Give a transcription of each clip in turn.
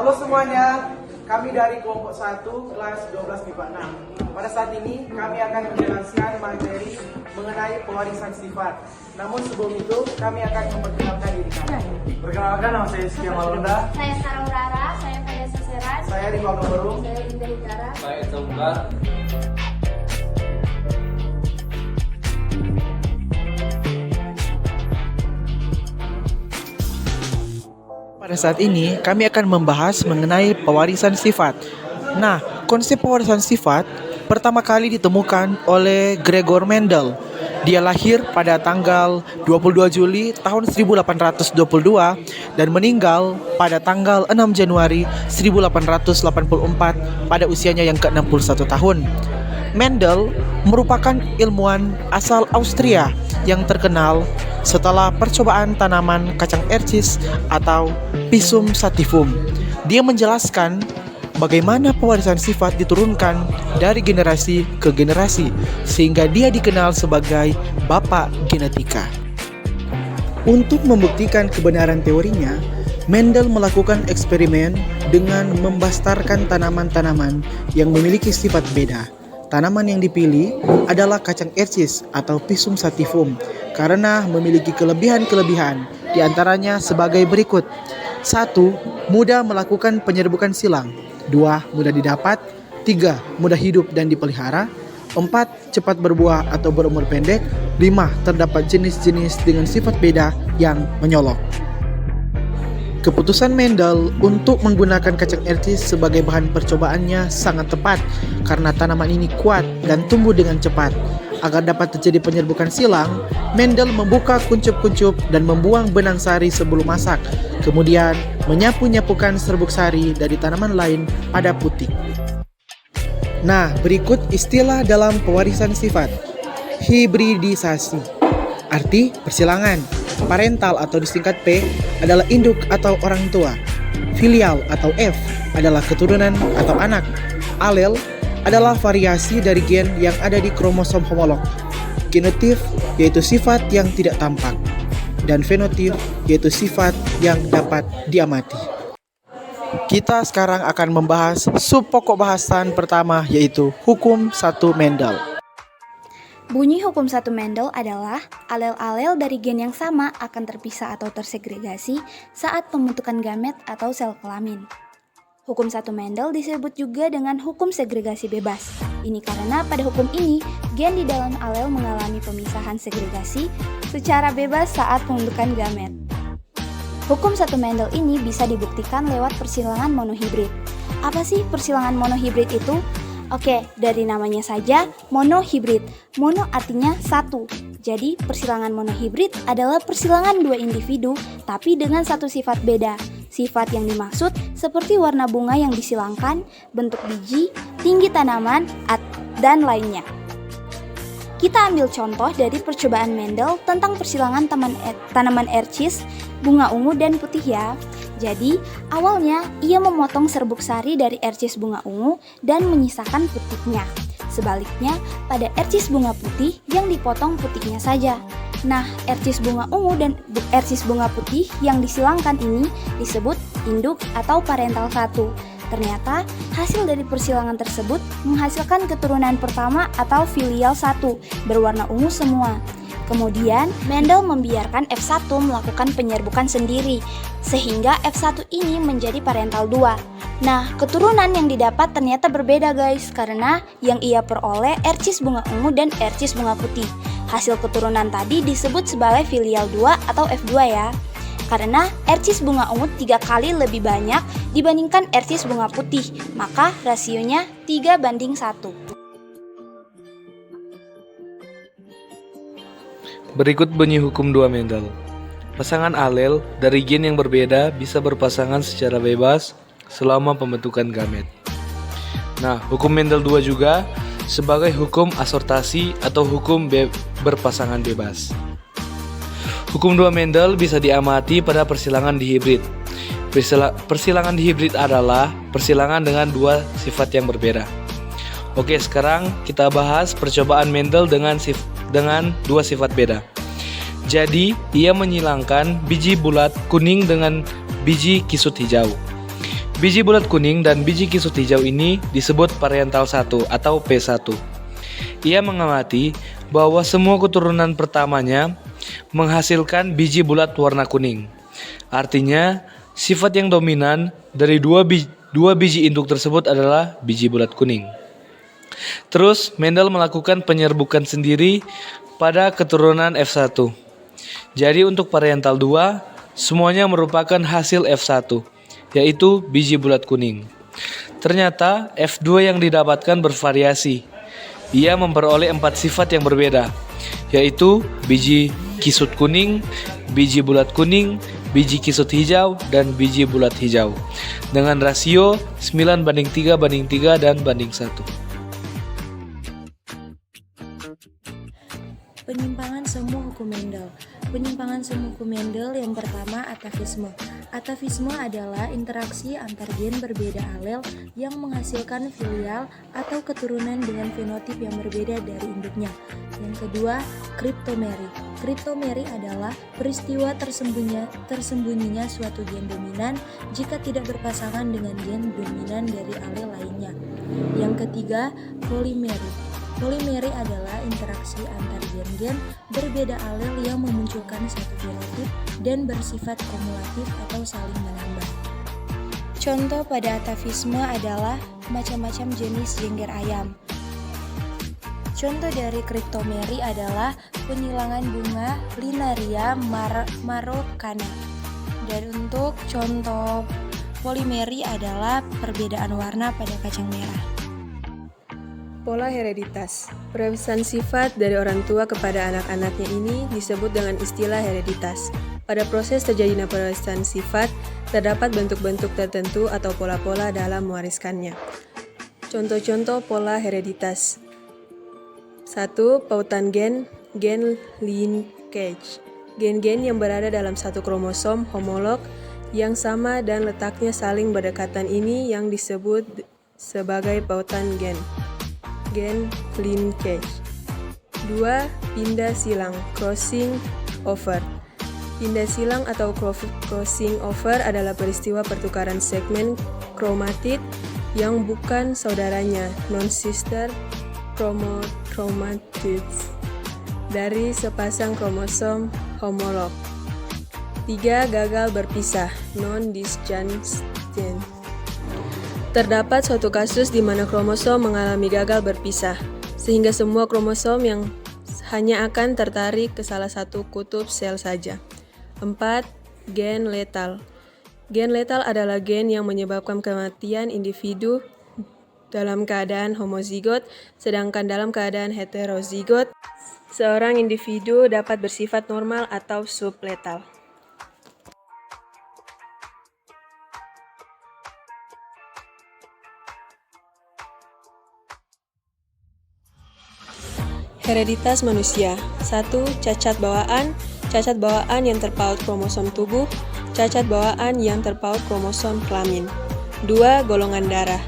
Halo semuanya, kami dari kelompok 1 kelas 12 MIPA 6. Pada saat ini kami akan menjelaskan materi mengenai pewarisan sifat. Namun sebelum itu kami akan memperkenalkan diri kami. Perkenalkan, nama saya Sekian Malonda. Saya Sarah Urara, saya Faya Seseran. Saya Rima Keberung. Saya Linda Hidara. Saya Tunggal. Pada saat ini, kami akan membahas mengenai pewarisan sifat. Nah, konsep pewarisan sifat pertama kali ditemukan oleh Gregor Mendel. Dia lahir pada tanggal 22 Juli tahun 1822 dan meninggal pada tanggal 6 Januari 1884 pada usianya yang ke-61 tahun. Mendel merupakan ilmuwan asal Austria yang terkenal setelah percobaan tanaman kacang ercis atau Pisum sativum. Dia menjelaskan bagaimana pewarisan sifat diturunkan dari generasi ke generasi sehingga dia dikenal sebagai bapak genetika. Untuk membuktikan kebenaran teorinya, Mendel melakukan eksperimen dengan membastarkan tanaman-tanaman yang memiliki sifat beda. Tanaman yang dipilih adalah kacang ercis atau Pisum sativum karena memiliki kelebihan-kelebihan, di antaranya sebagai berikut. 1. Mudah melakukan penyerbukan silang. 2. Mudah didapat. 3. Mudah hidup dan dipelihara. 4. Cepat berbuah atau berumur pendek. 5. Terdapat jenis-jenis dengan sifat beda yang menyolok. Keputusan Mendel untuk menggunakan kacang ercis sebagai bahan percobaannya sangat tepat karena tanaman ini kuat dan tumbuh dengan cepat. Agar dapat terjadi penyerbukan silang, Mendel membuka kuncup-kuncup dan membuang benang sari sebelum masak. Kemudian menyapu-nyapukan serbuk sari dari tanaman lain pada putik. Nah, berikut istilah dalam pewarisan sifat. Hibridisasi, arti persilangan. Parental atau disingkat P adalah induk atau orang tua. Filial atau F adalah keturunan atau anak. Alel adalah variasi dari gen yang ada di kromosom homolog. Genotip yaitu sifat yang tidak tampak. Dan fenotip yaitu sifat yang dapat diamati. Kita sekarang akan membahas sub pokok bahasan pertama yaitu hukum 1 Mendel. Bunyi hukum 1 Mendel adalah alel-alel dari gen yang sama akan terpisah atau tersegregasi saat pembentukan gamet atau sel kelamin. Hukum 1 Mendel disebut juga dengan hukum segregasi bebas. Ini karena pada hukum ini, gen di dalam alel mengalami pemisahan segregasi secara bebas saat pembentukan gamet. Hukum 1 Mendel ini bisa dibuktikan lewat persilangan monohibrid. Apa sih persilangan monohibrid itu? Oke, dari namanya saja monohibrid. Mono artinya satu. Jadi persilangan monohibrid adalah persilangan dua individu tapi dengan satu sifat beda. Sifat yang dimaksud seperti warna bunga yang disilangkan, bentuk biji, tinggi tanaman, dan lainnya. Kita ambil contoh dari percobaan Mendel tentang persilangan tanaman ercis, bunga ungu, dan putih ya. Jadi, awalnya ia memotong serbuk sari dari ercis bunga ungu dan menyisakan putiknya. Sebaliknya, pada ercis bunga putih yang dipotong putiknya saja. Nah, ercis bunga ungu dan ercis bunga putih yang disilangkan ini disebut induk atau parental 1. Ternyata, hasil dari persilangan tersebut menghasilkan keturunan pertama atau filial 1, berwarna ungu semua. Kemudian, Mendel membiarkan F1 melakukan penyerbukan sendiri, sehingga F1 ini menjadi parental 2. Nah, keturunan yang didapat ternyata berbeda guys, karena yang ia peroleh ercis bunga ungu dan ercis bunga putih. Hasil keturunan tadi disebut sebagai filial 2 atau F2 ya. Karena ercis bunga ungu 3 kali lebih banyak dibandingkan ercis bunga putih, maka rasionya 3:1. Berikut bunyi hukum 2 Mendel. Pasangan alel dari gen yang berbeda bisa berpasangan secara bebas selama pembentukan gamet. Nah, hukum Mendel 2 juga sebagai hukum asortasi atau hukum berpasangan bebas. Hukum 2 Mendel bisa diamati pada persilangan dihibrid. Persilangan dihibrid adalah persilangan dengan dua sifat yang berbeda. Oke, sekarang kita bahas percobaan Mendel dengan dua sifat beda. Jadi, ia menyilangkan biji bulat kuning dengan biji kisut hijau. Biji bulat kuning dan biji kisut hijau ini disebut parental 1 atau P1. Ia mengamati bahwa semua keturunan pertamanya menghasilkan biji bulat warna kuning. Artinya, sifat yang dominan dari dua biji induk tersebut adalah biji bulat kuning. Terus, Mendel melakukan penyerbukan sendiri pada keturunan F1. Jadi untuk parental 2, semuanya merupakan hasil F1, yaitu biji bulat kuning. Ternyata F2 yang didapatkan bervariasi. Ia memperoleh 4 sifat yang berbeda, yaitu biji kisut kuning, biji bulat kuning, biji kisut hijau, dan biji bulat hijau. Dengan rasio 9:3:3 dan banding 1. Penyimpangan semu hukum Mendel. Penyimpangan semu hukum Mendel yang pertama atavisme. Atavisme adalah interaksi antar gen berbeda alel yang menghasilkan filial atau keturunan dengan fenotip yang berbeda dari induknya. Yang kedua, kriptomeri. Kriptomeri adalah peristiwa tersembunyinya suatu gen dominan jika tidak berpasangan dengan gen dominan dari alel lainnya. Yang ketiga, polimeri. Polimeri adalah interaksi antar gen-gen berbeda alel yang memunculkan satu fenotip dan bersifat kumulatif atau saling menambah. Contoh pada atavisme adalah macam-macam jenis jengger ayam. Contoh dari kriptomeri adalah penyilangan bunga Linaria marocana. Dan untuk contoh polimeri adalah perbedaan warna pada kacang merah. Pola hereditas. Pewarisan sifat dari orang tua kepada anak-anaknya ini disebut dengan istilah hereditas. Pada proses terjadinya pewarisan sifat, terdapat bentuk-bentuk tertentu atau pola-pola dalam mewariskannya. Contoh-contoh pola hereditas. 1. Pautan gen linkage. Gen-gen yang berada dalam satu kromosom homolog yang sama dan letaknya saling berdekatan ini yang disebut sebagai pautan gen linkage. 2. Pindah silang crossing over. Pindah silang atau crossing over adalah peristiwa pertukaran segmen kromatid yang bukan saudaranya non-sister chromatids dari sepasang kromosom homolog. 3. Gagal berpisah non-disjunction. Terdapat suatu kasus di mana kromosom mengalami gagal berpisah, sehingga semua kromosom yang hanya akan tertarik ke salah satu kutub sel saja. 4. Gen letal. Gen letal adalah gen yang menyebabkan kematian individu dalam keadaan homozigot, sedangkan dalam keadaan heterozigot, seorang individu dapat bersifat normal atau subletal. Hereditas manusia. 1. Cacat bawaan. Cacat bawaan yang terpaut kromosom tubuh. Cacat bawaan yang terpaut kromosom kelamin. 2. Golongan darah.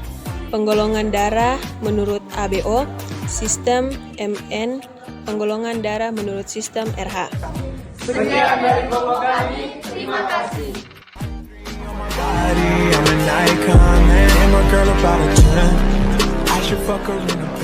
Penggolongan darah menurut ABO, sistem MN, penggolongan darah menurut sistem RH. Sekian dari kelompok kami, terima kasih. I'm an icon, man, and my girl about a 10. I should fuck her in a